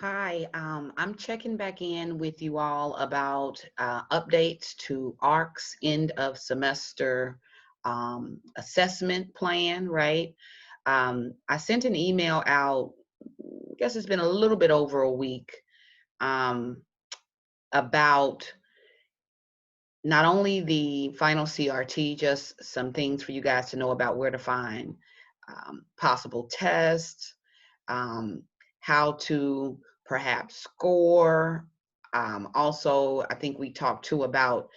Hi, I'm checking back in with you all about updates to ARC's end of semester assessment plan, right? I sent an email out, I guess it's been a little bit over a week, um, about not only the final CRT, just some things for you guys to know about where to find possible tests, um, how to perhaps score. Also, I think we talked too about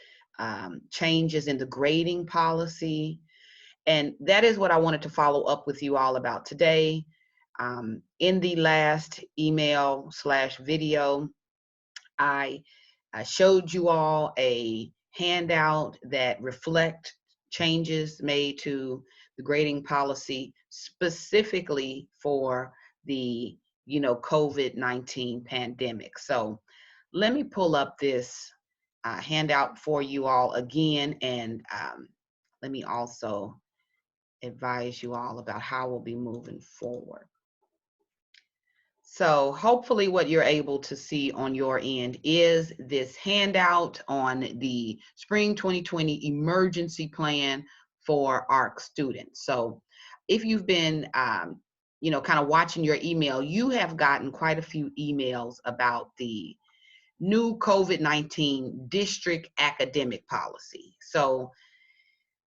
changes in the grading policy. And that is what I wanted to follow up with you all about today. In the last email slash video, I showed you all a handout that reflect changes made to the grading policy specifically for the COVID-19 pandemic. So let me pull up this handout for you all again, and let me also advise you all about how we'll be moving forward. So hopefully what you're able to see on your end is this handout on the Spring 2020 emergency plan for ARC students. So if you've been, kind of watching your email, you have gotten quite a few emails about the new COVID-19 district academic policy. So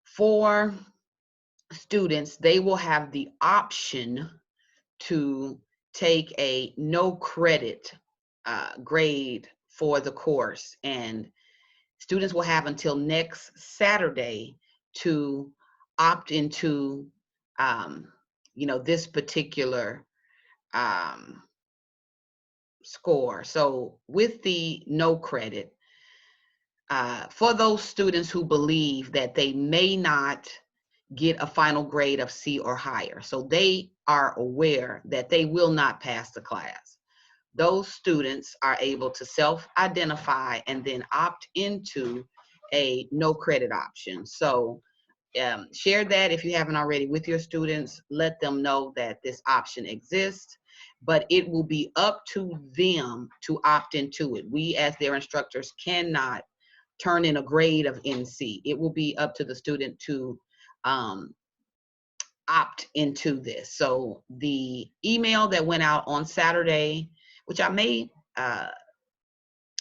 for students, they will have the option to take a no credit grade for the course, and students will have until next Saturday to opt into this particular um, score. So with the no credit, for those students who believe that they may not get a final grade of C or higher, so they are aware that they will not pass the class, those students are able to self-identify and then opt into a no credit option. So share that if you haven't already with your students. Let them know that this option exists, but it will be up to them to opt into it. We, as their instructors, cannot turn in a grade of NC. It will be up to the student to um, opt into this. So the email that went out on Saturday, which I may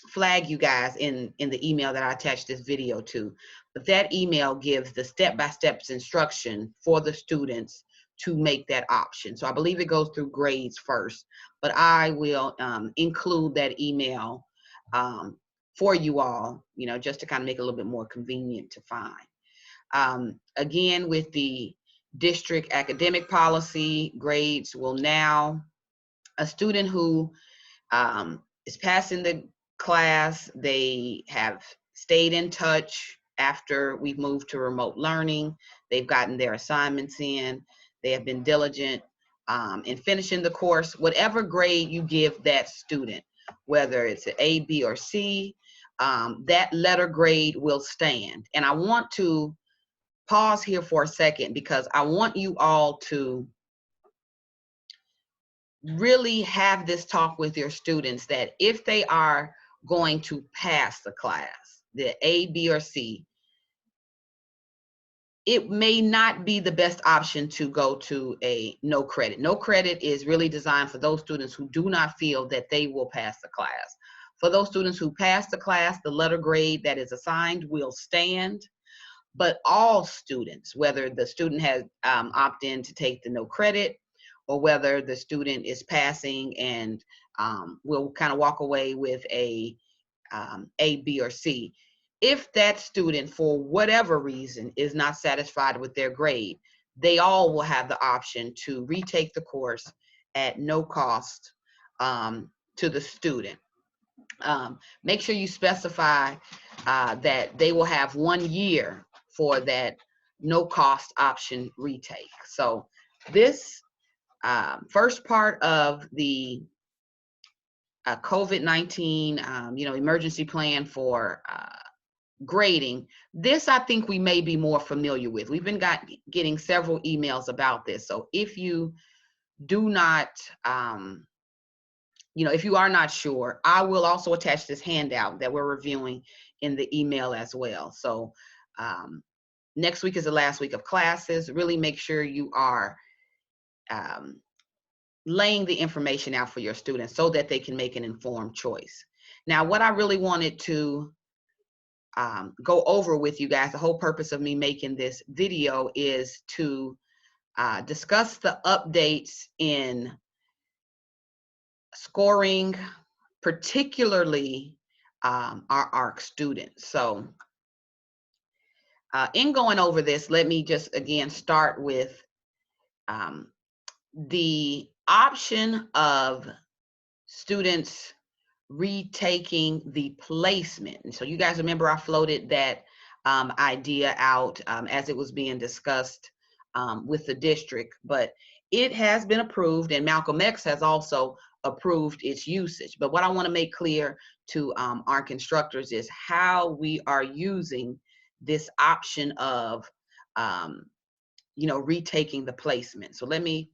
flag you guys in the email that I attached this video to, but that email gives the step-by-step instruction for the students to make that option. So I believe it goes through grades first, but I will include that email for you all, just to kind of make it a little bit more convenient to find. Again, with the district academic policy, grades will now, a student who is passing the class, they have stayed in touch after we've moved to remote learning, they've gotten their assignments in, they have been diligent in finishing the course, whatever grade you give that student, whether it's an A, B, or C, that letter grade will stand. And I want to pause here for a second because I want you all to really have this talk with your students that if they are going to pass the class, the A, B, or C, it may not be the best option to go to a no credit. No credit is really designed for those students who do not feel that they will pass the class. For those students who pass the class, the letter grade that is assigned will stand. But all students, whether the student has opted in to take the no credit or whether the student is passing and will kind of walk away with a A, B, or C, if that student, for whatever reason, is not satisfied with their grade, they all will have the option to retake the course at no cost to the student. Make sure you specify that they will have 1 year for that no cost option retake. So this first part of the COVID-19, emergency plan for grading, this I think we may be more familiar with. We've been getting several emails about this. So if you do not if you are not sure, I will also attach this handout that we're reviewing in the email as well. So next week is the last week of classes. Really make sure you are laying the information out for your students so that they can make an informed choice. Now, what I really wanted to go over with you guys, the whole purpose of me making this video is to discuss the updates in scoring, particularly our ARC students. So in going over this, let me just again start with the option of students retaking the placement. And so you guys remember I floated that idea out as it was being discussed with the district, but it has been approved, and Malcolm X has also approved its usage. But what I want to make clear to ARC instructors is how we are using this option of retaking the placement. So let me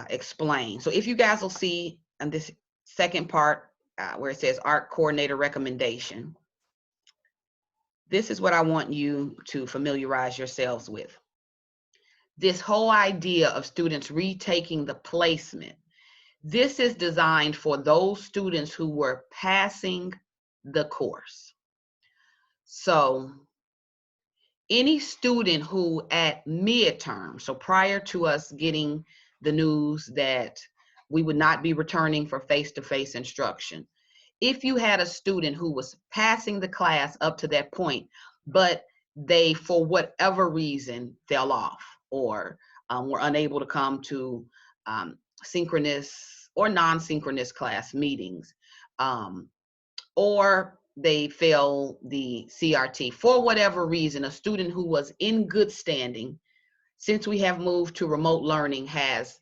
explain. So if you guys will see on this second part where it says ARC coordinator recommendation, this is what I want you to familiarize yourselves with. This whole idea of students retaking the placement, this is designed for those students who were passing the course. So any student who at midterm, so prior to us getting the news that we would not be returning for face-to-face instruction, if you had a student who was passing the class up to that point, but they, for whatever reason, fell off or were unable to come to synchronous or non-synchronous class meetings, or they fail the CRT for whatever reason, a student who was in good standing, since we have moved to remote learning, has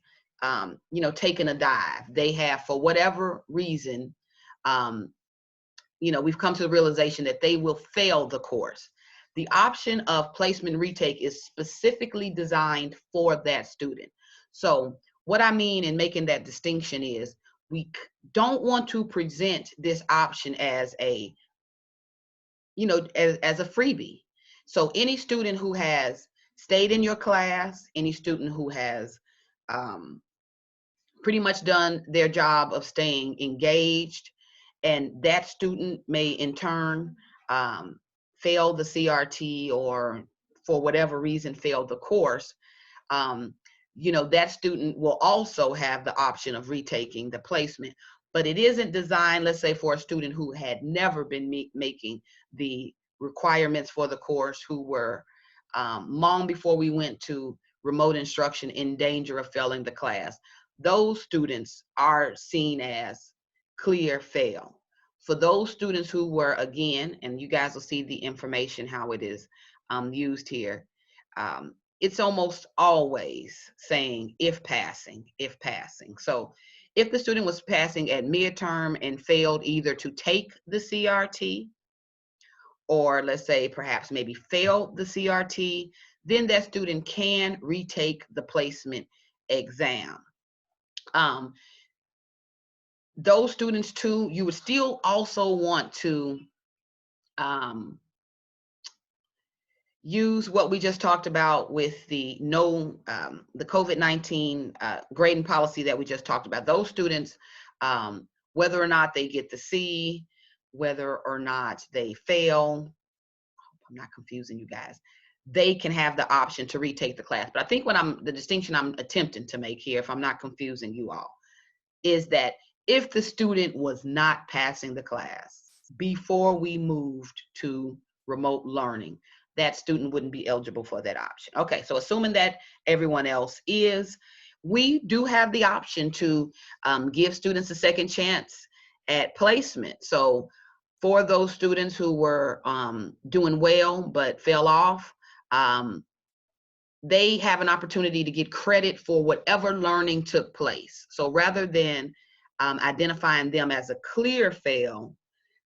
taken a dive. They have, for whatever reason, we've come to the realization that they will fail the course. The option of placement retake is specifically designed for that student. So what I mean in making that distinction is we don't want to present this option as a, as a freebie. So any student who has stayed in your class, any student who has pretty much done their job of staying engaged, and that student may in turn fail the CRT or for whatever reason fail the course, that student will also have the option of retaking the placement. But it isn't designed, let's say, for a student who had never been making the requirements for the course, who were long before we went to remote instruction in danger of failing the class. Those students are seen as clear fail. For those students who were, again, and you guys will see the information, how it is used here, it's almost always saying if passing, if passing. So if the student was passing at midterm and failed either to take the CRT, or let's say perhaps maybe failed the CRT, then that student can retake the placement exam. Those students too, you would still also want to use what we just talked about with the the COVID-19 grading policy that we just talked about. Those students, whether or not they get the C, whether or not they fail, I'm not confusing you guys, they can have the option to retake the class. But I think the distinction I'm attempting to make here, if I'm not confusing you all, is that if the student was not passing the class before we moved to remote learning, that student wouldn't be eligible for that option. Okay, so assuming that everyone else is, we do have the option to give students a second chance at placement. So for those students who were doing well but fell off, they have an opportunity to get credit for whatever learning took place. So rather than identifying them as a clear fail,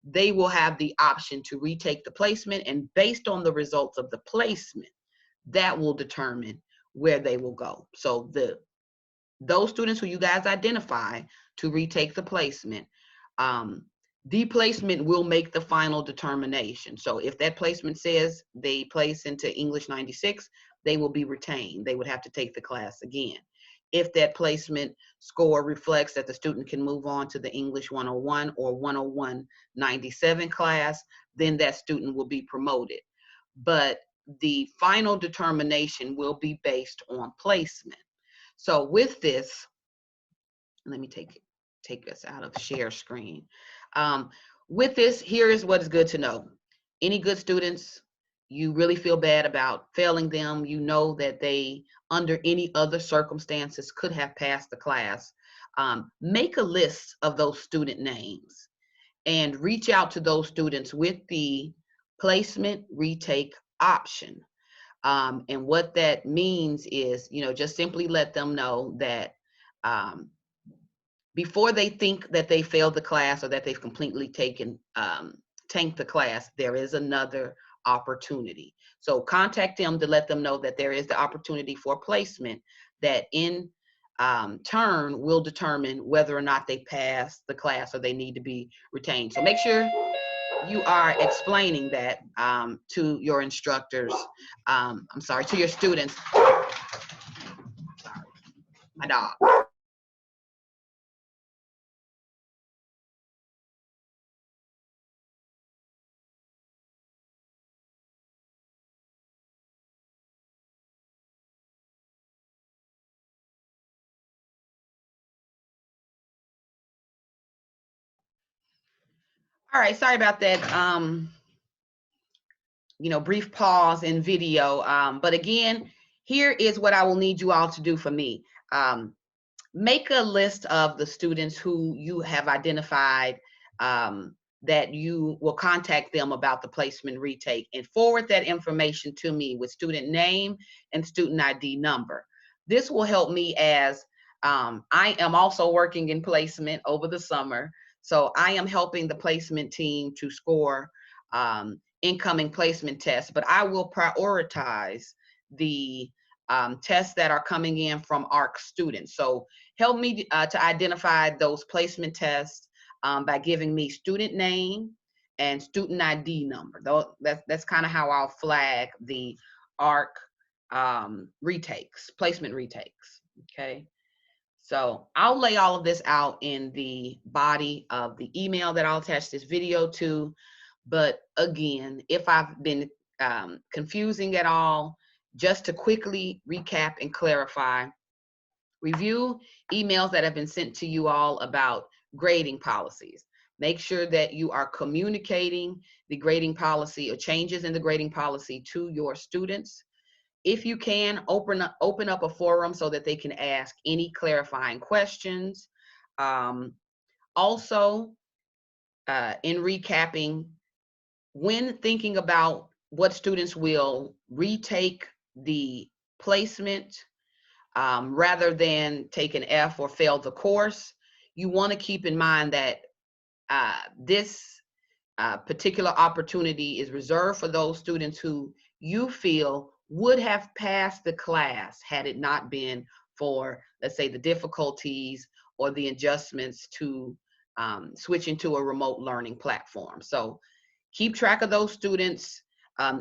they will have the option to retake the placement, and based on the results of the placement, that will determine where they will go. So those students who you guys identify to retake the placement, the placement will make the final determination. So if that placement says they place into English 96, they will be retained. They would have to take the class again. If that placement score reflects that the student can move on to the English 101 or 101 97 class, then that student will be promoted. But the final determination will be based on placement. So with this, let me take us out of share screen. With this, here is what is good to know. Any good students, you really feel bad about failing them. You know that they, under any other circumstances, could have passed the class. Make a list of those student names and reach out to those students with the placement retake option. And what that means is, just simply let them know that before they think that they failed the class or that they've completely tanked the class, there is another opportunity. So contact them to let them know that there is the opportunity for placement that in turn will determine whether or not they pass the class or they need to be retained. So make sure you are explaining that to your instructors, to your students. Sorry, my dog. All right, sorry about that. Brief pause in video. But again, here is what I will need you all to do for me. Make a list of the students who you have identified that you will contact them about the placement retake, and forward that information to me with student name and student ID number. This will help me as I am also working in placement over the summer. So I am helping the placement team to score incoming placement tests, but I will prioritize the tests that are coming in from ARC students. So help me to identify those placement tests by giving me student name and student ID number. That's kind of how I'll flag the ARC retakes, placement retakes, okay? So I'll lay all of this out in the body of the email that I'll attach this video to. But again, if I've been confusing at all, just to quickly recap and clarify, review emails that have been sent to you all about grading policies. Make sure that you are communicating the grading policy or changes in the grading policy to your students. If you can, open up a forum so that they can ask any clarifying questions. Also, in recapping, when thinking about what students will retake the placement rather than take an F or fail the course, you want to keep in mind that this particular opportunity is reserved for those students who you feel would have passed the class had it not been for, let's say, the difficulties or the adjustments to switching to a remote learning platform. So keep track of those students,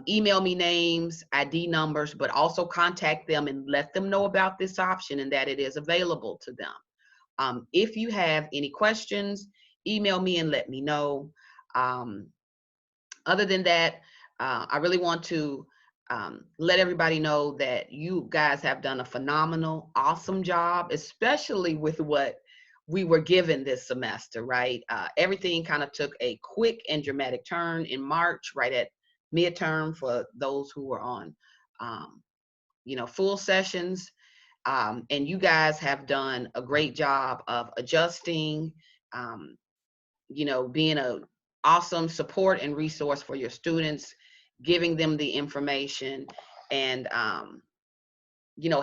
email me names, ID numbers, but also contact them and let them know about this option and that it is available to them. If you have any questions, email me and let me know. Other than that, I really want to let everybody know that you guys have done a phenomenal, awesome job, especially with what we were given this semester, right? Everything kind of took a quick and dramatic turn in March, right at midterm for those who were on, full sessions. And you guys have done a great job of adjusting, being a awesome support and resource for your students, giving them the information and,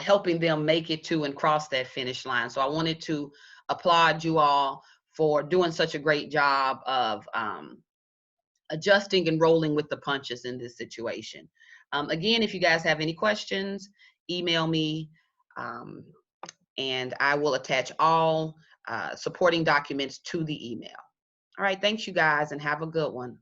helping them make it to and cross that finish line. So I wanted to applaud you all for doing such a great job of adjusting and rolling with the punches in this situation. Again, if you guys have any questions, email me and I will attach all supporting documents to the email. All right, thanks you guys, and have a good one.